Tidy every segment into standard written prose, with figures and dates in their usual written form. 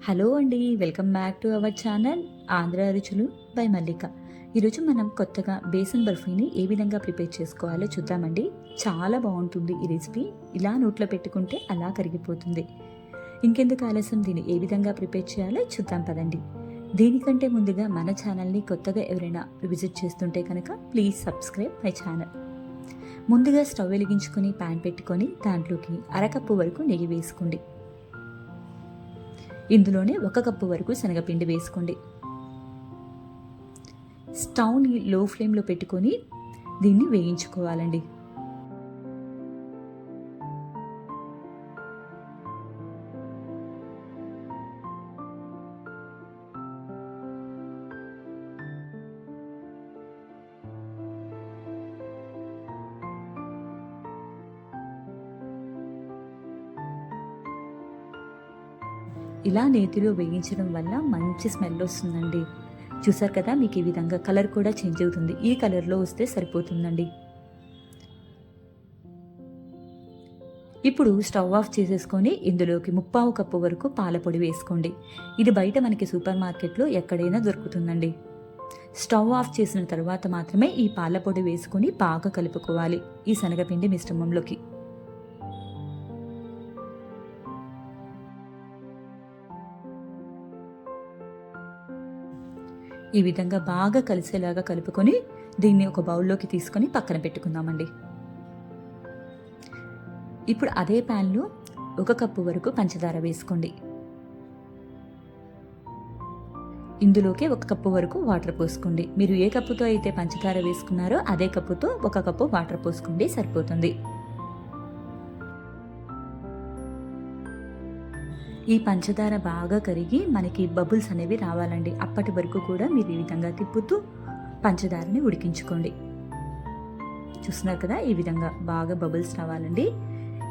Hello అండి, welcome back to our channel Andhra రుచులు by మల్లిక. ఈరోజు మనం కొత్తగా బేసన్ బర్ఫీని ఏ విధంగా ప్రిపేర్ చేసుకోవాలో చూద్దామండి. చాలా బాగుంటుంది ఈ రెసిపీ. ఇలా నోట్లో పెట్టుకుంటే అలా కరిగిపోతుంది. ఇంకెందుకు ఆలస్యం, దీన్ని ఏ విధంగా ప్రిపేర్ చేయాలో చూద్దాం పదండి. దీనికంటే ముందుగా మన ఛానల్ని కొత్తగా ఎవరైనా విజిట్ చేస్తుంటే కనుక ప్లీజ్ సబ్స్క్రైబ్ మై ఛానల్. ముందుగా స్టవ్ వెలిగించుకొని ప్యాన్ పెట్టుకొని దాంట్లోకి అరకప్పు వరకు నెయ్యి వేసుకోండి. ఇందులోనే 1 కప్పు వరకు శనగపిండి వేసుకోండి. స్టవ్ని లో ఫ్లేమ్లో పెట్టుకొని దీన్ని వేయించుకోవాలండి. ఇలా నేతిలో వేయించడం వల్ల మంచి స్మెల్ వస్తుందండి. చూసారు కదా, మీకు ఈ విధంగా కలర్ కూడా చేంజ్ అవుతుంది. ఈ కలర్లో వస్తే సరిపోతుందండి. ఇప్పుడు స్టవ్ ఆఫ్ చేసేసుకొని ఇందులోకి 1/4 కప్పు వరకు పాల పొడి వేసుకోండి. ఇది బయట మనకి సూపర్ మార్కెట్లో ఎక్కడైనా దొరుకుతుందండి. స్టవ్ ఆఫ్ చేసిన తర్వాత మాత్రమే ఈ పాల పొడి వేసుకొని బాగా కలుపుకోవాలి ఈ శనగపిండి మిశ్రమంలోకి. ఈ విధంగా బాగా కలిసేలాగా కలుపుకొని దీన్ని ఒక బౌల్లోకి తీసుకొని పక్కన పెట్టుకుందామండి. ఇప్పుడు అదే ప్యాన్లో 1 కప్పు వరకు పంచదార వేసుకోండి. ఇందులోకి 1 కప్పు వరకు వాటర్ పోసుకోండి. మీరు ఏ కప్పుతో అయితే పంచదార వేసుకున్నారో అదే కప్పుతో 1 కప్పు వాటర్ పోసుకోండి, సరిపోతుంది. ఈ పంచదార బాగా కరిగి మనకి బబుల్స్ అనేవి రావాలండి. అప్పటి వరకు కూడా మీరు ఈ విధంగా తిప్పుతూ పంచదారని ఉడికించుకోండి. చూస్తున్నారు కదా, ఈ విధంగా బాగా బబుల్స్ రావాలండి.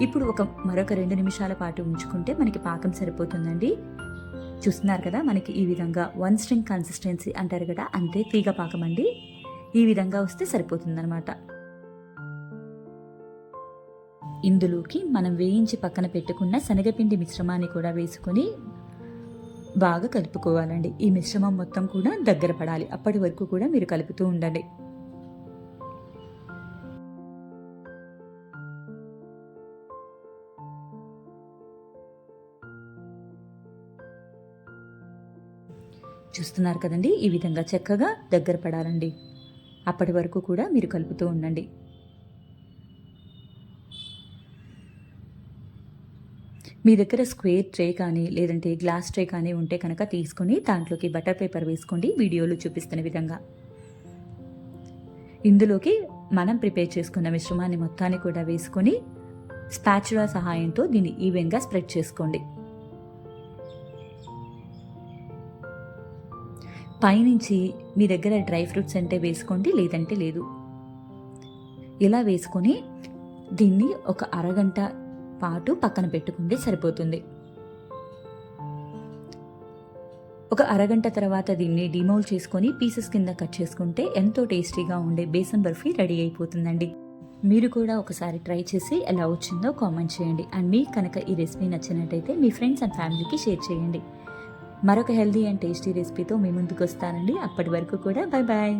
ఇప్పుడు మరొక 2 నిమిషాల పాటు ఉంచుకుంటే మనకి పాకం సరిపోతుందండి. చూస్తున్నారు కదా, మనకి ఈ విధంగా 1 స్ట్రింగ్ కన్సిస్టెన్సీ అంటారు కదా, అంతే తీగ పాకం అండి. ఈ విధంగా వస్తే సరిపోతుందన్నమాట. ఇందులోకి మనం వేయించి పక్కన పెట్టుకున్న శనగపిండి మిశ్రమాన్ని కూడా వేసుకొని బాగా కలుపుకోవాలండి. ఈ మిశ్రమం మొత్తం కూడా దగ్గర పడాలి. అప్పటి వరకు కూడా మీరు కలుపుతూ ఉండండి. చూస్తున్నారు కదండి, ఈ విధంగా చక్కగా దగ్గర పడాలండి. అప్పటి వరకు కూడా మీరు కలుపుతూ ఉండండి. మీ దగ్గర స్క్వేర్ ట్రే కానీ లేదంటే గ్లాస్ ట్రే కానీ ఉంటే కనుక తీసుకొని దాంట్లోకి బటర్ పేపర్ వేసుకోండి, వీడియోలో చూపిస్తున్న విధంగా. ఇందులోకి మనం ప్రిపేర్ చేసుకున్న మిశ్రమాన్ని మొత్తాన్ని కూడా వేసుకొని స్పాచులా సహాయంతో దీన్ని ఈవెన్గా స్ప్రెడ్ చేసుకోండి. పైనుంచి మీ దగ్గర డ్రై ఫ్రూట్స్ అంటే వేసుకోండి, లేదంటే లేదు. ఇలా వేసుకొని దీన్ని ఒక అరగంట పాటు పక్కన పెట్టుకుంటే సరిపోతుంది. ఒక అరగంట తర్వాత దీన్ని డిమౌల్ చేసుకొని పీసెస్ కింద కట్ చేసుకుంటే ఎంతో టేస్టీగా ఉండే బేసన్ బర్ఫీ రెడీ అయిపోతుందండి. మీరు కూడా ఒకసారి ట్రై చేసి ఎలా వచ్చిందో కామెంట్ చేయండి. అండ్ మీకు కనుక ఈ రెసిపీ నచ్చినట్టయితే మీ ఫ్రెండ్స్ అండ్ ఫ్యామిలీకి షేర్ చేయండి. మరొక హెల్దీ అండ్ టేస్టీ రెసిపీతో మీ ముందుకు వస్తానండి. అప్పటి వరకు కూడా బాయ్ బాయ్.